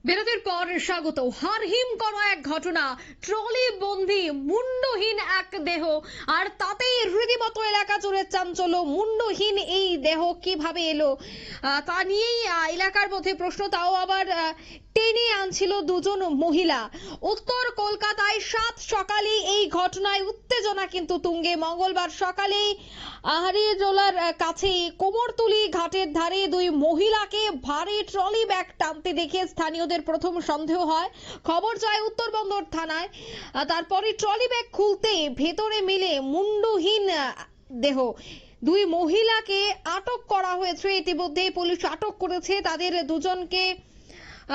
বিরতির পর স্বাগত। হারহিম করা এক ঘটনা, ট্রলি বন্দি মুন্ডহীন এক দেহ, আর তাতেই রীতিমতো এলাকা জুড়ে চাঞ্চল্য। মুন্ডহীন এই দেহ কিভাবে এলো তা নিয়েই এলাকার মধ্যে প্রশ্ন, তাও আবার টেনে আনছিল দুজন মহিলা। উত্তর কলকাতায় সাত সকালে এই ঘটনায় উত্তেজনা কিন্তু তুঙ্গে। মঙ্গলবার সকালেই আহারিজোলার কাছে কোমরটুলি ঘাটের ধারে দুই মহিলাকে ভারী ট্রলি ব্যাগ টানতে দেখে স্থানীয়দের প্রথম সন্দেহ হয়। খবর যায় উত্তরবন্দর থানায়। তারপরে ট্রলি ব্যাগ খুলতে ভেতরে মিলে মুন্ডহীন দেহ। দুই মহিলাকে আটক করা হয়েছে। ইতিমধ্যে পুলিশ আটক করেছে তাদের দুজনকে।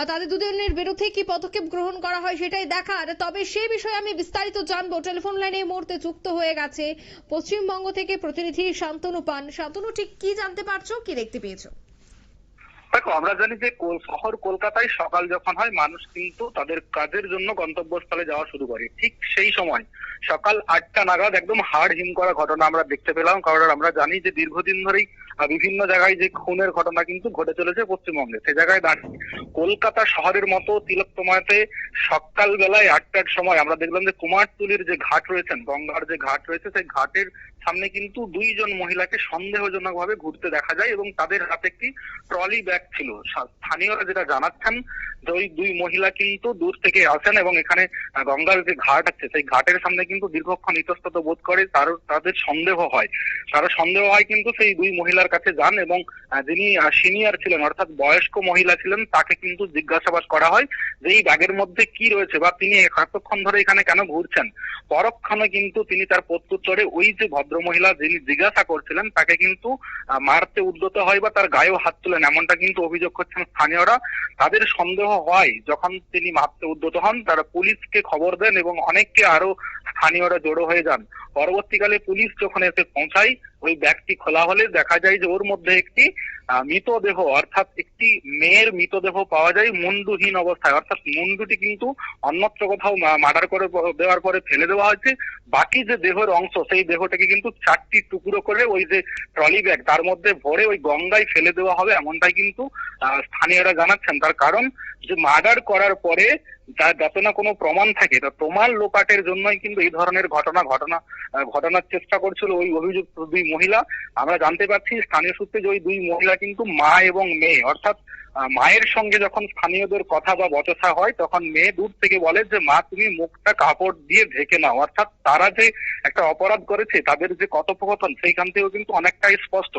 তাদের দুজনের বিরুদ্ধে কি পদক্ষেপ গ্রহণ করা হয় সেটাই দেখার। তবে সেই বিষয়ে আমি বিস্তারিত জানবো। টেলিফোন লাইনে এই মুহূর্তে যুক্ত হয়ে গেছে পশ্চিমবঙ্গ থেকে প্রতিনিধি শান্তনু পান। শান্তনু, ঠিক কি জানতে পারছো, কি দেখতে পেয়েছো? দেখো, আমরা জানি যে শহর কলকাতায় সকাল যখন হয় মানুষ কিন্তু তাদের কাজের জন্য গন্তব্যস্থলে যাওয়া শুরু করে। ঠিক সেই সময় সকাল 8টা নাগাদ একদম হাড় হিম করা ঘটনা আমরা দেখতে পেলাম। কারণ আমরা জানি যে দীর্ঘদিন ধরেই বিভিন্ন জায়গায় যে খুনের ঘটনা কিন্তু ঘটে চলেছে পশ্চিমবঙ্গে। সে জায়গায় দাঁড়িয়ে কলকাতা শহরের মতো তিলকতমাতে সকাল বেলায় 8টার সময় আমরা দেখলাম যে কুমারটুলির যে ঘাট রয়েছেন, গঙ্গার যে ঘাট রয়েছে, সেই ঘাটের সামনে কিন্তু দুইজন মহিলাকে সন্দেহজনক ভাবে ঘুরতে দেখা যায় এবং তাদের হাতে একটি ট্রলি ব্যাগ ছিল। স্থানীয়রা যেটা জানাচ্ছেন যে ওই দুই মহিলা কিন্তু দূর থেকে আসেন এবং এখানে গঙ্গার যে ঘাট আছে সেই ঘাটের সামনে কিন্তু দীর্ঘক্ষণ ইতস্তত বোধ করে। তাদের সন্দেহ হয়, কিন্তু সেই দুই মহিলার কাছে যান এবং যিনি সিনিয়র ছিলেন অর্থাৎ বয়স্ক মহিলা ছিলেন তাকে কিন্তু জিজ্ঞাসাবাদ করা হয় যে এই ব্যাগের মধ্যে কি রয়েছে বা তিনি এতক্ষণ ধরে এখানে কেন ঘুরছেন। পরক্ষণে কিন্তু তিনি তার প্রত্যুত্তরে ওই যে ভদ্র মহিলা যিনি জিজ্ঞাসা করছিলেন তাকে কিন্তু মারতে উদ্যত হয় বা তার গায়েও হাত তুলেন, এমনটা কিন্তু অভিযোগ করছেন স্থানীয়রা। তাদের সন্দেহ হয় যখন তিনি মারতে উদ্যত হন, তারা পুলিশকে খবর দেন এবং অনেককে আরো স্থানীয়রা জড়ো হয়ে যান। পরবর্তীকালে পুলিশ যখন এসে পৌঁছায় ওই ব্যাগটি খোলা হলে দেখা যায় যে ওর মধ্যে একটি মৃতদেহ অর্থাৎ একটি মেয়ের মৃতদেহ পাওয়া যায় মুন্ডুহীন অবস্থায়। অর্থাৎ মুন্ডুটি কিন্তু অন্যত্র কোথাও মার্ডার করে দেওয়ার পরে ফেলে দেওয়া হয়েছে। বাকি যে দেহের অংশ সেই দেহটাকে কিন্তু 4টি টুকরো করে ওই যে ট্রলি ব্যাগ তার মধ্যে ভরে ওই গঙ্গায় ফেলে দেওয়া হবে, এমনটাই কিন্তু স্থানীয়রা জানাচ্ছেন। তার কারণ যে মার্ডার করার পরে যাতে না কোনো প্রমাণ থাকে, তা প্রমাণ লোপাটের জন্যই কিন্তু এই ধরনের ঘটনার চেষ্টা করছিল ওই অভিযুক্ত দুই মহিলা। আমরা জানতে পারছি স্থানীয় সূত্রে যে ওই দুই মহিলা কিন্তু মা এবং মেয়ে, অর্থাৎ মায়ের সঙ্গে যখন স্থানীয়দের কথা বা বচসা হয় তখন মেয়ে দূর থেকে বলে যে মা তুমি মুখটা কাপড় দিয়ে ঢেকে নাও। অর্থাৎ তারা যে একটা অপরাধ করেছে তাদের যে কথোপকথন সেইখান থেকেও কিন্তু অনেকটাই স্পষ্ট।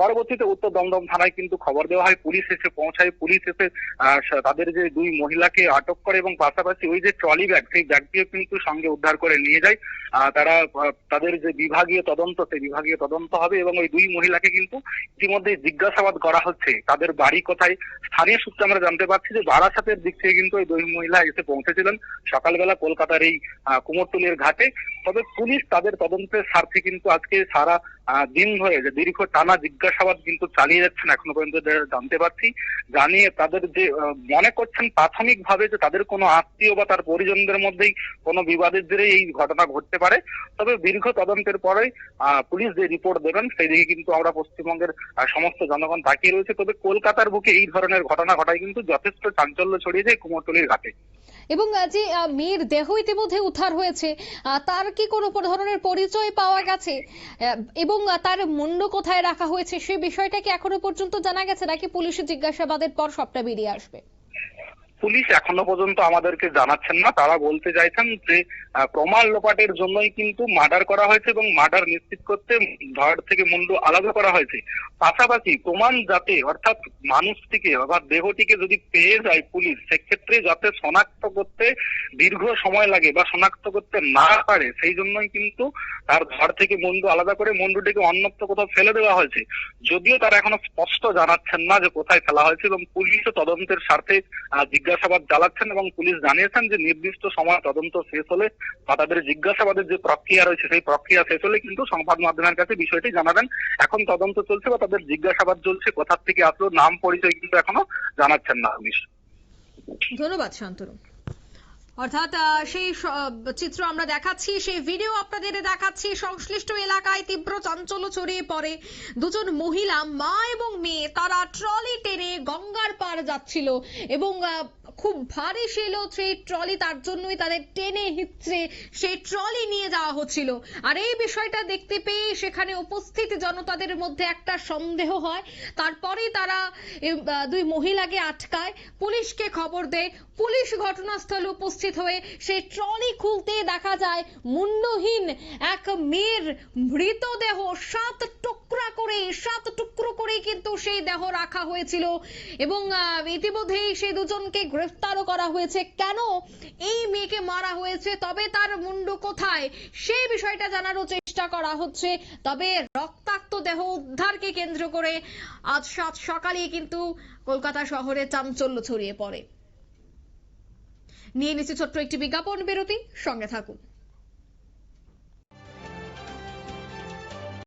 পরবর্তীতে উত্তর দমদম থানায় কিন্তু খবর দেওয়া হয়, পুলিশ এসে পৌঁছায়। পুলিশ এসে তাদের যে দুই মহিলাকে আটক করে এবং পাশাপাশি ওই যে ট্রলি ব্যাগ সেই ব্যাগটিও কিন্তু সঙ্গে উদ্ধার করে নিয়ে যায়। তারা তাদের যে বিভাগীয় তদন্ত সেই বিভাগীয় তদন্ত হবে এবং ওই দুই মহিলাকে কিন্তু ইতিমধ্যে জিজ্ঞাসাবাদ করা হচ্ছে তাদের বাড়ি কোথায়। স্থানীয় সূত্রে আমরা জানতে পারছি যে বারাসাতের দিক থেকে কিন্তু ওই দুই মহিলা এসে পৌঁছেছিলেন সকালবেলা কলকাতার এই কুমোরটুলির ঘাটে। তবে পুলিশ তাদের তদন্তের স্বার্থে কিন্তু আজকে সারা দিন ধরে যে দীর্ঘ টানা জিজ্ঞাসাবাদ কিন্তু চালিয়ে যাচ্ছেন। এখনো পর্যন্ত জানতে পারছি জানিয়ে তাদের যে মনে করছেন প্রাথমিক ভাবে যে তাদের কোনো আত্মীয় বা তার পরিজনদের মধ্যেই কোনো বিবাদের জেরে এই ঘটনা ঘটতে পারে। তবে দীর্ঘ তদন্তের পরে পুলিশ যে রিপোর্ট দেবেন সেই দিকে কিন্তু আমরা পশ্চিমবঙ্গের সমস্ত জনগণ তাকিয়ে রয়েছে। তবে কলকাতার বুকে এই ধরনের ঘটনা ঘটায় কিন্তু যথেষ্ট চাঞ্চল্য ছড়িয়ে যায় কুমোরটুলির ঘাটে। এবং যে মেয়ের দেহ ইতিমধ্যে উদ্ধার হয়েছে, তার কি কোনো ধরনের পরিচয় পাওয়া গেছে এবং তার মুন্ড কোথায় রাখা হয়েছে সেই বিষয়টা কি এখনো পর্যন্ত জানা গেছে, নাকি পুলিশের জিজ্ঞাসাবাদের পর সবটা বেরিয়ে আসবে? পুলিশ এখনো পর্যন্ত আমাদেরকে জানাচ্ছেন না। তারা বলতে চাইছেন যে প্রমাণ লোপাটের জন্যই কিন্তু মার্ডার করা হয়েছে এবং মার্ডার নিশ্চিত করতে ধড় থেকে মুন্ডু আলাদা করা হয়েছে। পাশাপাশি প্রমাণ যাতে অর্থাৎ মানুষটিকে অর্থাৎ দেহটিকে যদি পেয়ে যায় পুলিশ, সেক্ষেত্রে যাতে শনাক্ত করতে দীর্ঘ সময় লাগে বা শনাক্ত করতে না পারে সেই জন্যই কিন্তু তার ধড় থেকে মুন্ডু আলাদা করে মুন্ডুটিকে অন্যত্র কোথাও ফেলে দেওয়া হয়েছে। যদিও তারা এখনো স্পষ্ট জানাচ্ছেন না যে কোথায় ফেলা হয়েছে এবং পুলিশও তদন্তের স্বার্থে জিজ্ঞাসাবাদ চালাচ্ছেন এবং পুলিশ জানিয়েছেন যে নির্দিষ্ট সময় তদন্ত শেষ হলে বা তাদের জিজ্ঞাসাবাদের যে প্রক্রিয়া রয়েছে সেই প্রক্রিয়া শেষ হলে কিন্তু সংবাদ মাধ্যমের কাছে বিষয়টি জানাবেন। এখন তদন্ত চলছে বা তাদের জিজ্ঞাসাবাদ চলছে, কোথা থেকে আসলো নাম পরিচয় কিন্তু এখনো জানাচ্ছেন না পুলিশ। ধন্যবাদ শান্তনু। অর্থাৎ সেই চিত্র আমরা দেখাচ্ছি, সেই ভিডিও আপনাদের দেখাচ্ছি। সংশ্লিষ্ট এলাকায় তীব্র চাঞ্চল্য ছড়িয়ে পড়ে। দুজন মহিলা, মা এবং মেয়ে, তারা ট্রলি টেনে গঙ্গার পার যাচ্ছিল এবং খুব ভারী ছিল সেই ট্রলি, তার জন্যই তাদের টেনে হিচড়ে সেই ট্রলি নিয়ে যাওয়া হচ্ছিল। আর এই বিষয়টা দেখতে পেয়ে সেখানে উপস্থিত জনতাদের মধ্যে একটা সন্দেহ হয়। তারপরেই তারা দুই মহিলাকে আটকায়, পুলিশকে খবর দেয়। পুলিশ ঘটনাস্থলে উপস্থিত হয়ে সেই ট্রলি খুলতে দেখা যায় মুন্ডহীন এক মেয়ের মৃতদেহ। 7 টুকরো করে কিন্তু সেই দেহ রাখা হয়েছিল এবং ইতিমধ্যেই সেই দুজনকে গ্রেফতারও করা হয়েছে। কেন এই মেয়েকে মারা হয়েছে, তবে তার মুন্ডু কোথায়, সেই বিষয়টা জানারও চেষ্টা করা হচ্ছে। তবে রক্তাক্ত দেহ উদ্ধারকে কেন্দ্র করে আজ সাত সকালে কিন্তু কলকাতা শহরে চাঞ্চল্য ছড়িয়ে পড়ে। নিয়ে নিচ্ছে ছোট্ট একটি বিজ্ঞাপন বিরতি, সঙ্গে থাকুন।